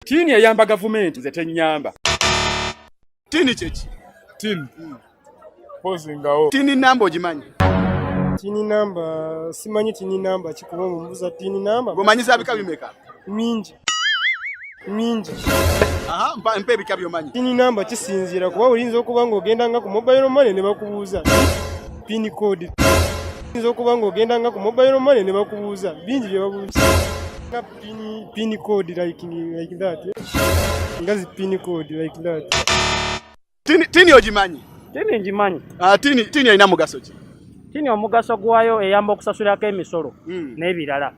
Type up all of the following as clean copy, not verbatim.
Tini eyamba gavumenti nze tennyamba. Tini cheki. Tini. Pozingawo. Tini namba ogimanyi? Tini namba simanyi tini namba kikuba mumbuza tini namba. Gomanyiza bika bimeka? Mingi. Aha, mpe bika byomanyi. Tini namba kisinzira kuba olinza okuba ng'ogenda nga ku mobile money ne bakubuuza pin code. Olinza okuba ng'ogenda nga ku mobile money ne bakubuuza bingi bye babuuza. Nga pin code like that. Ngazi pin code like that. Tini ogimanyi? Tini ngimanyi. Tini alina mugaso ki? Tini omugaso gwayo eyamba okusasulako emisolo n'ebirala.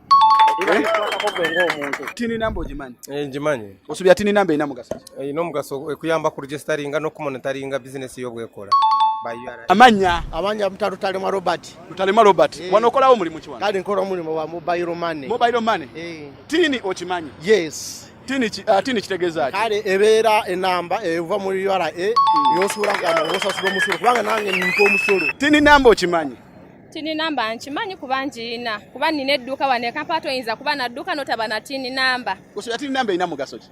Tini namba ogimanyi? Ngimanyi. Osubya tini namba erina mugaso ki? Erina omugaso ekuyamba ku registeringa n'okumonitoringa bizinesi y'obwekola. Amanya Rutalema Robert. Rutalema Robert. Wano okolawo mulimu ki wano? Kale nkola omulimu wa mobile money. Mobile money? Tini okimanyi? Yes. Tini kitegeeza ki? Kale ebeera enamba eva muri URA yosuula gamba ngosasula omusolo kubanga nange niko omusolo. Tini namba okimanyi? Tini namba nkimanyi kuba ngiina kuba nina edduuka wano ekampala toyinza kuba na dduuka n'otaba na tini namba. Osubya tini namba erina mugaso ki?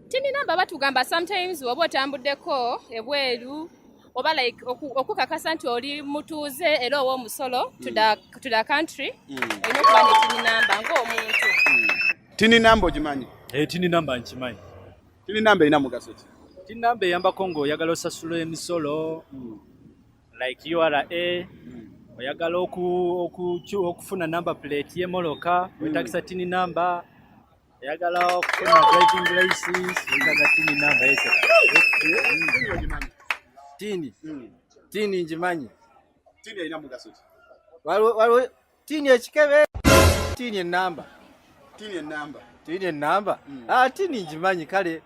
Tini namba batugamba sometimes oba otambuddeko ebweru oba like okukakasa nti oli mutuuze era ow'omusolo to the country olina okuba ne tini namba ng'omuntu. Tini namba ogimanyi? Tini namba nkimanyi. Tini namba erina mugaso ki? Tini namba eyambako ng'oyagala osasula emisolo like URA, oyagala okufuna number plate y'emmotoka wetagisa tini namba, oyagala okufuna driving license wetagisa tini namba ese. Tini ngimanyi. Tini erina mugaso ki? Waliwo tini ekikebe, tini ennamba. Tini ennamba. Tini ennamba. Tini ngimanyi kale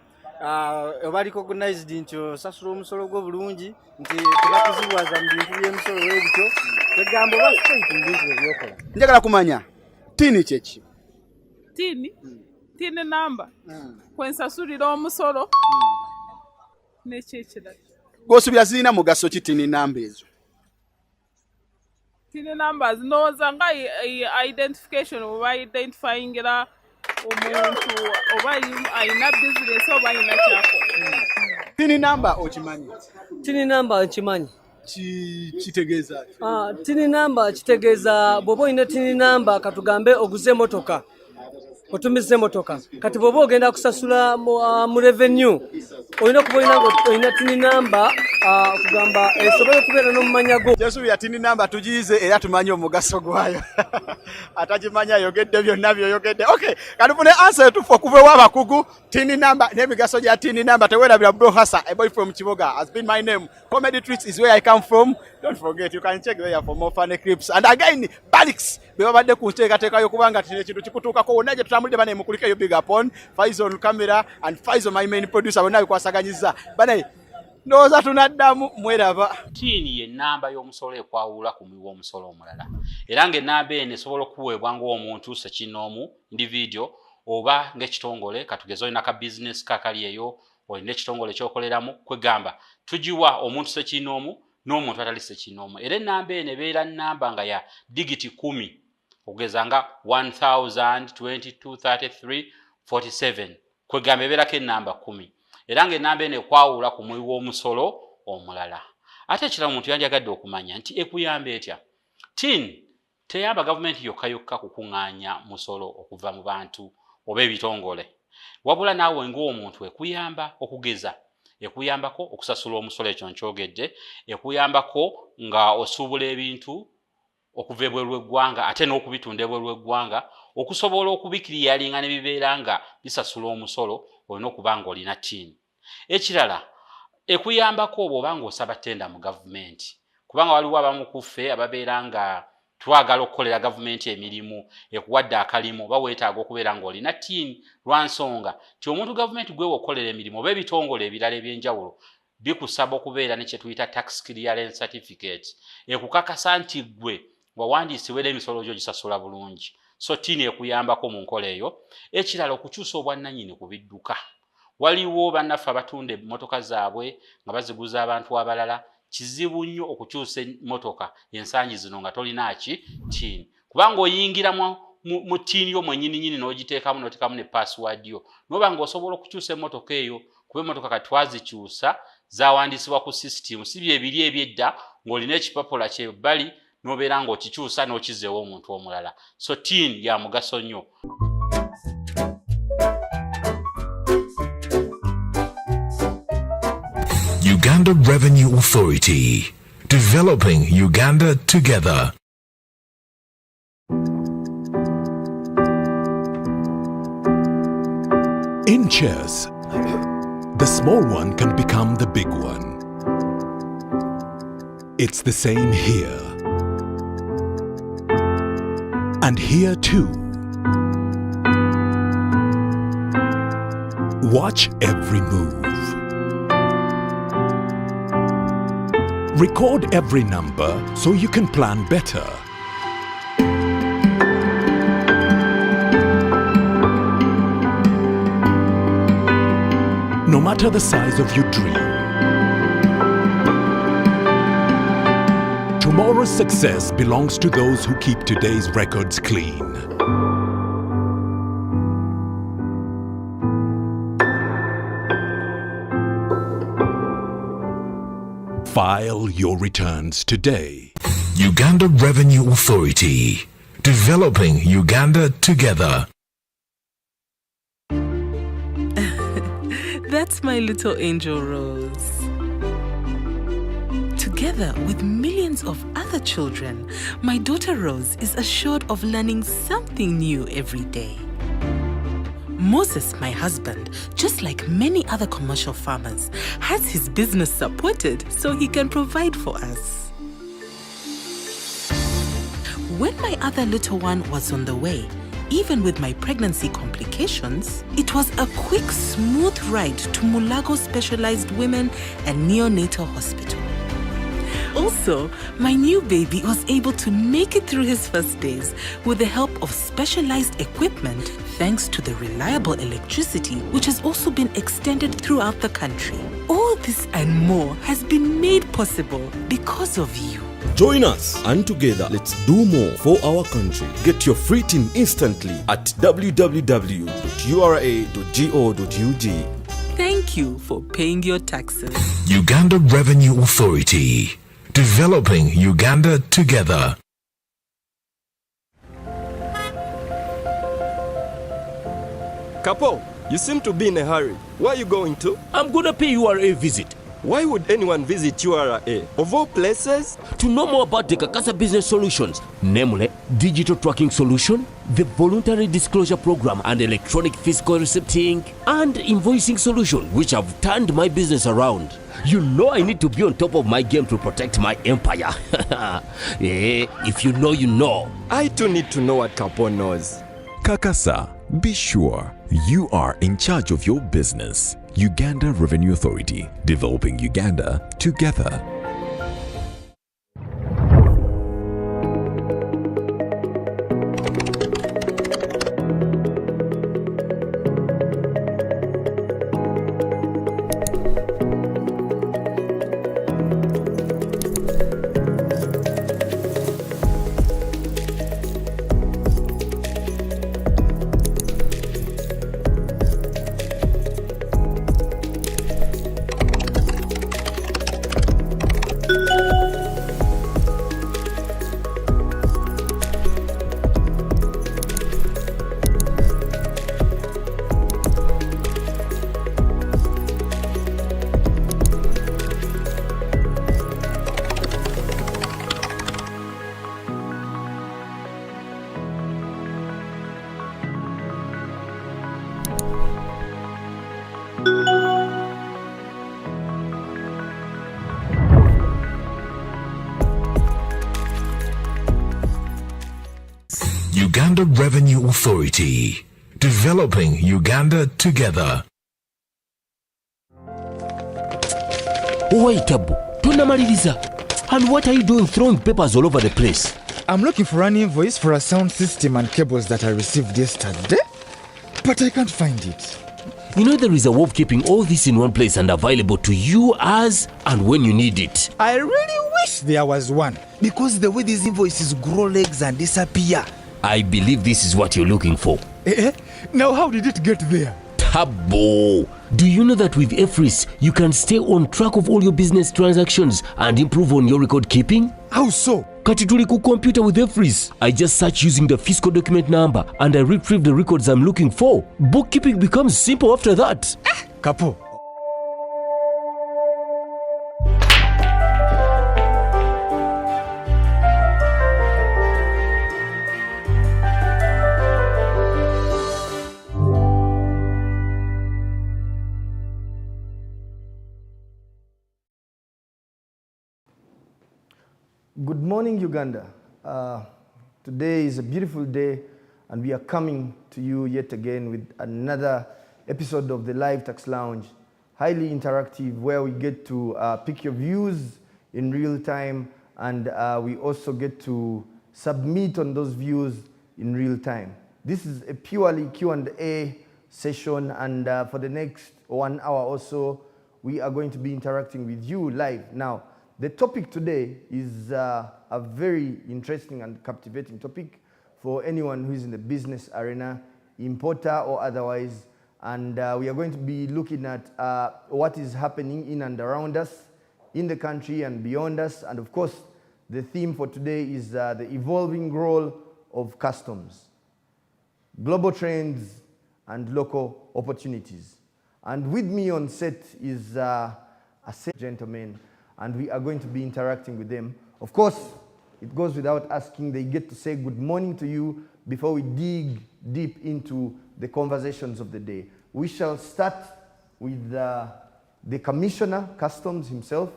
oba recognized nti osasula omusolo gwo bulungi nti tebakuzibwaza mu bintu by'emisolo w'ebityo tegamba oba straight mu bintu ebyokola. Njagala kumanya tini kyeki? Tini namba kwensasulira omusolo n'ekyekirala. Gw'osubya zirina mugaso ki tini namba ezo? Tini namba zinooza nga identification oba identifyingira omuntu oba ayina bizinesi oba ayina kyakola. Tini namba okimanyi? Tini namba nkimanyi. Kitegeeza ki? Tini namba kitegeeza bw'oba olina tini namba katugambe oguze emotoka otumize emotoka kati bw'oba ogenda kusasula mu revenue olina okuba olina tini namba okugamba esobole okubeera n'omumanya go. Yesuubira tini namba tugiyize era tumanye omugaso gwayo. Atagimanya ayogedde byonna by'oyogedde. Okay, kati tufune answer etufu okuva ew'abakugu. Tini namba n'emigaso gya tini namba teweerabira Bro Hassa, a boy from Kiboga has been my name. Comedy Tricks is where I come from. Don't forget, you can check there for more funny clips. And again, Balix, bebabadde ku nteekateeka y'okubanga tino ekintu kikutuukako wonna gye tutambulidde bane mukulikeyo big up on Faizo on camera and Faizo my main producer bonna bikwasaganyizza. Bane ndowooza tunaddamu mweraba. Tini ye nnamba y'omusolo ekwawula ku muwi w'omusolo omulala. Era ng'ennamba eno esobola okuweebwa ng'omuntu sekinnoomu individual oba ng'ekitongole katugeze olina ka business kakali eyo olina ekitongole ky'okoleramu kwegamba tugiwa omuntu sekinnoomu n'omuntu atali sekinnoomu. Era ennamba eno ebeera nnamba nga ya digiti 10 okugeza nga 1000, 22, 33, 47 kwegamba ebeerako ennamba 10. Era ng'ennamba eno ekwawula ku muwi w'omusolo omulala. Ate ekirala omuntu yandyagadde okumanya nti ekuyamba etya. Tini teyamba gavumenti yokka kukuŋŋaanya musolo okuva mu bantu oba ebitongole. Wabula naawe ng'omuntu ekuyamba okugeza. Ekuyambako okusasula omusolo ekyo nkyogedde. Ekuyambako nga osuubula ebintu okuva ebweru w'eggwanga ate n'okubitunda ebweru w'eggwanga okusobola okubikiriyalinga ne bibeera nga bisasula omusolo olina okuba ng'olina tini. Ekirala ekuyambako bw'oba ng'osaba ttenda mu gavumenti kubanga waliwo abamu ku ffe ababeera nga twagala okukolera gavumenti emirimu ekuwadde akalimu oba weetaaga okubeera ng'olina tini lwa nsonga ti omuntu gavumenti gwe okolera emirimu oba ebitongole ebirala eby'enjawulo bikusaba okubeera ne kye tuyita tax clearance certificate ekukakasa nti gwe wawandiisibwa era emisolo gyo gisasula bulungi. So tini ekuyambako mu nkola eyo. Ekirala okukyusa obwannannyini ku bidduka. Waliwo bannaffe abatunda emmotoka zaabwe nga baziguza abantu abalala. Kizibu nnyo okukyusa emmotoka ensangi zino nga tolina ki tini. Kubanga oyingira mu tiini yo mwennyini n'ogiteekamu n'oteekamu ne password yo noba ng'osobola okukyusa emmotoka eyo kuba emmotoka kati twazikyusa zaawandiisibwa ku system si bye biri ebyedda ng'olina ekipapula kyebbali n'obeera ng'okikyusa n'okizzeewo omuntu omulala so tiini ya mugaso nnyo. Uganda Revenue Authority, developing Uganda together. In chess, the small one can become the big one. It's the same here. And here too. Watch every move. Record every number so you can plan better. No matter the size of your dream, tomorrow's success belongs to those who keep today's records clean. File your returns today. Uganda Revenue Authority, developing Uganda together. That's my little angel Rose. Together with millions of other children, my daughter Rose is assured of learning something new every day. Moses, my husband, just like many other commercial farmers, has his business supported so he can provide for us. When my other little one was on the way, even with my pregnancy complications, it was a quick, smooth ride to Mulago Specialized Women and Neonatal Hospital. Also, my new baby was able to make it through his first days with the help of specialized equipment thanks to the reliable electricity which has also been extended throughout the country. All this and more has been made possible because of you. Join us and together let's do more for our country. Get your free tin instantly at www.ura.go.ug. Thank you for paying your taxes. Uganda Revenue Authority, developing Uganda together. Kapo, you seem to be in a hurry. Where are you going to? I'm gonna pay URA visit. Why would anyone visit URA? Of all places? To know more about the Kakasa Business Solutions, namely digital tracking solution, the voluntary disclosure program and electronic fiscal receipting and invoicing solution, which have turned my business around. You know I need to be on top of my game to protect my empire. If you know, you know. I too need to know what Kapo knows. Kakasa, be sure you are in charge of your business. Uganda Revenue Authority, developing Uganda together. Uganda Revenue Authority, developing Uganda together. Wait, Abu, tunamaliriza. And what are you doing throwing papers all over the place? I'm looking for an invoice for a sound system and cables that I received yesterday, but I can't find it. You know there is a way of keeping all this in one place and available to you as and when you need it. I really wish there was one, because the way these invoices grow legs and disappear, I believe this is what you're looking for. Now how did it get there? Tabo! Do you know that with EFRIS, you can stay on track of all your business transactions and improve on your record keeping? How so? Kati tuli ku computer with EFRIS. I just search using the fiscal document number and I retrieve the records I'm looking for. Bookkeeping becomes simple after that. Kapo. Good morning, Uganda. Today is a beautiful day, and we are coming to you yet again with another episode of the Live Tax Lounge, highly interactive, where we get to pick your views in real time, and we also get to submit on those views in real time. This is a purely Q&A session, and for the next 1 hour or so, we are going to be interacting with you live. Now, the topic today is a very interesting and captivating topic for anyone who is in the business arena, importer or otherwise. And we are going to be looking at what is happening in and around us, in the country and beyond us. And of course, the theme for today is the evolving role of customs, global trends and local opportunities. And with me on set is a set gentleman, and we are going to be interacting with them. Of course, it goes without asking, they get to say good morning to you before we dig deep into the conversations of the day. We shall start with the Commissioner, Customs himself.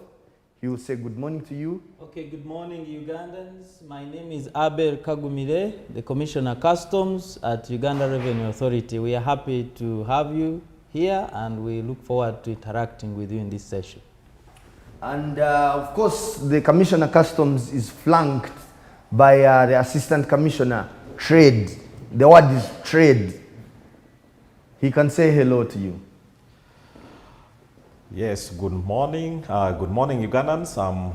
He will say good morning to you. Okay, good morning, Ugandans. My name is Abel Kagumire, the Commissioner Customs at Uganda Revenue Authority. We are happy to have you here, and we look forward to interacting with you in this session. And of course, the Commissioner Customs is flanked by the Assistant Commissioner Trade. The word is trade. He can say hello to you. Yes, good morning. Good morning, Ugandans. I'm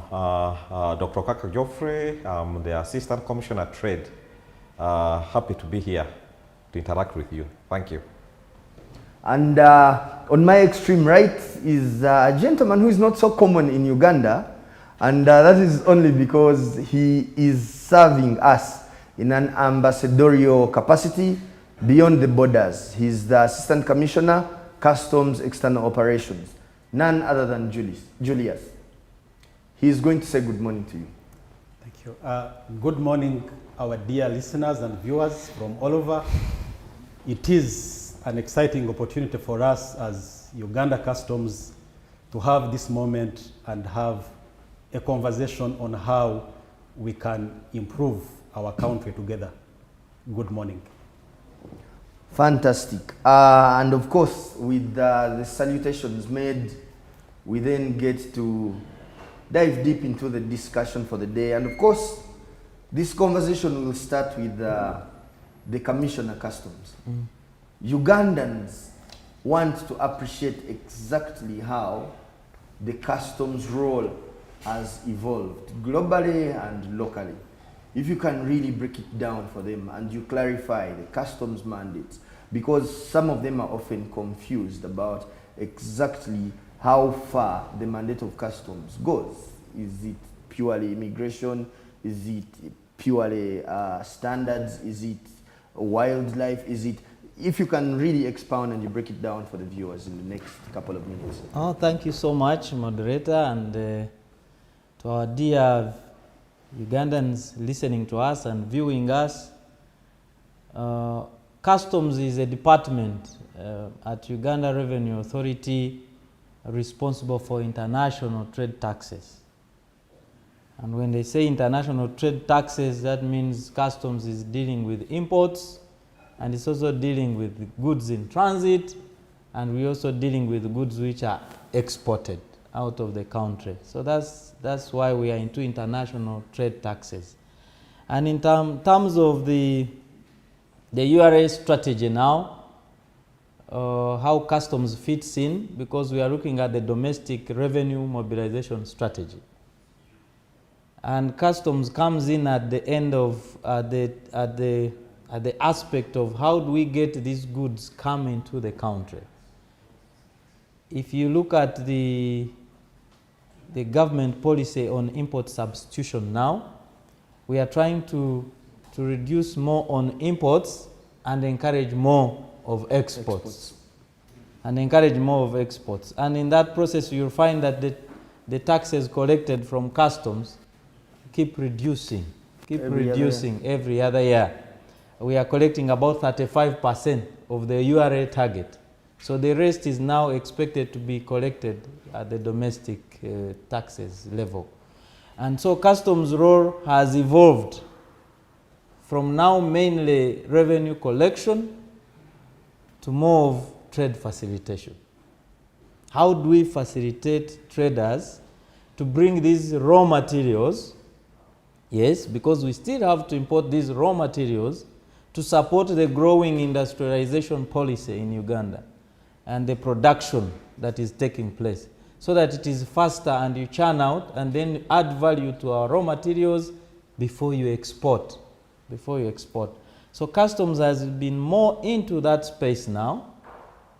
Dr. Kaka Geoffrey. I'm the Assistant Commissioner Trade. Happy to be here to interact with you. Thank you. And on my extreme right is a gentleman who is not so common in Uganda, and that is only because he is serving us in an ambassadorial capacity beyond the borders. He's the Assistant Commissioner, Customs External Operations, none other than Julius. He is going to say good morning to you. Thank you. Good morning, our dear listeners and viewers from all over. It is an exciting opportunity for us as Uganda Customs to have this moment and have a conversation on how we can improve our country together. Good morning. Fantastic. And of course, with the salutations made, we then get to dive deep into the discussion for the day. And of course, this conversation will start with the Commissioner Customs. Ugandans want to appreciate exactly how the customs role has evolved globally and locally. If you can really break it down for them and you clarify the customs mandates, because some of them are often confused about exactly how far the mandate of customs goes. Is it purely immigration? Is it purely standards? Is it wildlife? Is it... If you can really expound and you break it down for the viewers in the next couple of minutes. Oh, thank you so much, moderator, and to our dear Ugandans listening to us and viewing us. Customs is a department at Uganda Revenue Authority responsible for international trade taxes. And when they say international trade taxes, that means customs is dealing with imports, and it's also dealing with goods in transit, and we're also dealing with goods which are exported out of the country. So that's why we are into international trade taxes. And in terms of the URA strategy now, how customs fits in, because we are looking at the domestic revenue mobilization strategy. And customs comes in at the end of the aspect of how do we get these goods coming to the country. If you look at the government policy on import substitution now, we are trying to reduce more on imports and encourage more of exports. And encourage more of exports. And in that process, you'll find that the taxes collected from customs keep reducing every other year. We are collecting about 35% of the URA target. So the rest is now expected to be collected at the domestic taxes level. And so customs role has evolved from now mainly revenue collection to more of trade facilitation. How do we facilitate traders to bring these raw materials? Yes, because we still have to import these raw materials to support the growing industrialization policy in Uganda and the production that is taking place, so that it is faster and you churn out and then add value to our raw materials before you export. So customs has been more into that space now.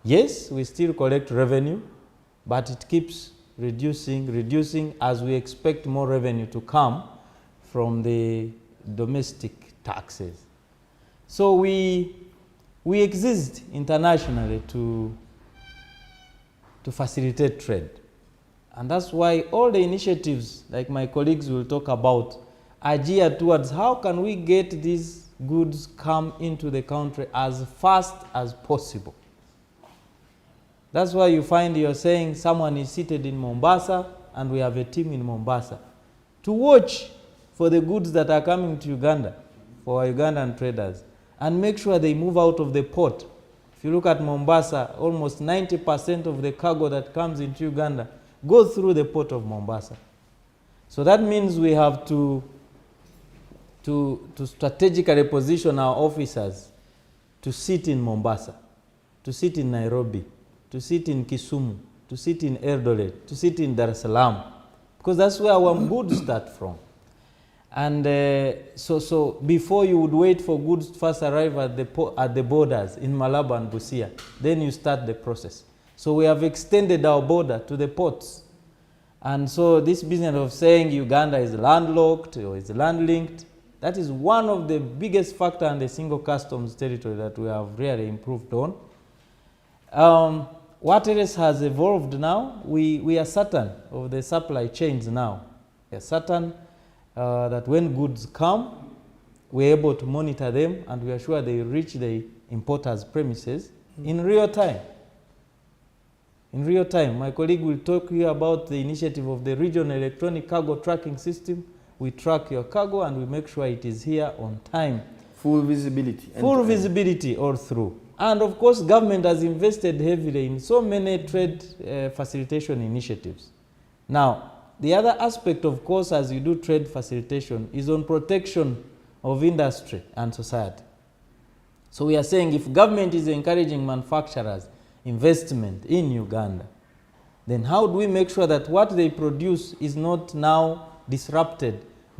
Yes, we still collect revenue, but it keeps reducing as we expect more revenue to come from the domestic taxes. So we exist internationally to facilitate trade. And that's why all the initiatives, like my colleagues will talk about, are geared towards how can we get these goods come into the country as fast as possible. That's why you find you're saying someone is seated in Mombasa and we have a team in Mombasa to watch for the goods that are coming to Uganda, for our Ugandan traders, and make sure they move out of the port. If you look at Mombasa, almost 90% of the cargo that comes into Uganda goes through the port of Mombasa. So that means we have to strategically position our officers to sit in Mombasa, to sit in Nairobi, to sit in Kisumu, to sit in Eldoret, to sit in Dar es Salaam, because that's where our goods start from. And so before you would wait for goods to first arrive at the borders in Malaba and Busia, then you start the process. So we have extended our border to the ports. And so this business of saying Uganda is landlocked or is land-linked, that is one of the biggest factors in the single customs territory that we have really improved on. What else has evolved now? We are certain of the supply chains now. We are certain that when goods come, we're able to monitor them and we are sure they reach the importer's premises in real time. In real time. My colleague will talk here about the initiative of the regional electronic cargo tracking system. We track your cargo and we make sure it is here on time. Full visibility. Full visibility all through. And of course, government has invested heavily in so many trade facilitation initiatives. Now, the other aspect, of course, as you do trade facilitation is on protection of industry and society. So we are saying if government is encouraging manufacturers investment in Uganda, then how do we make sure that what they produce is not now disrupted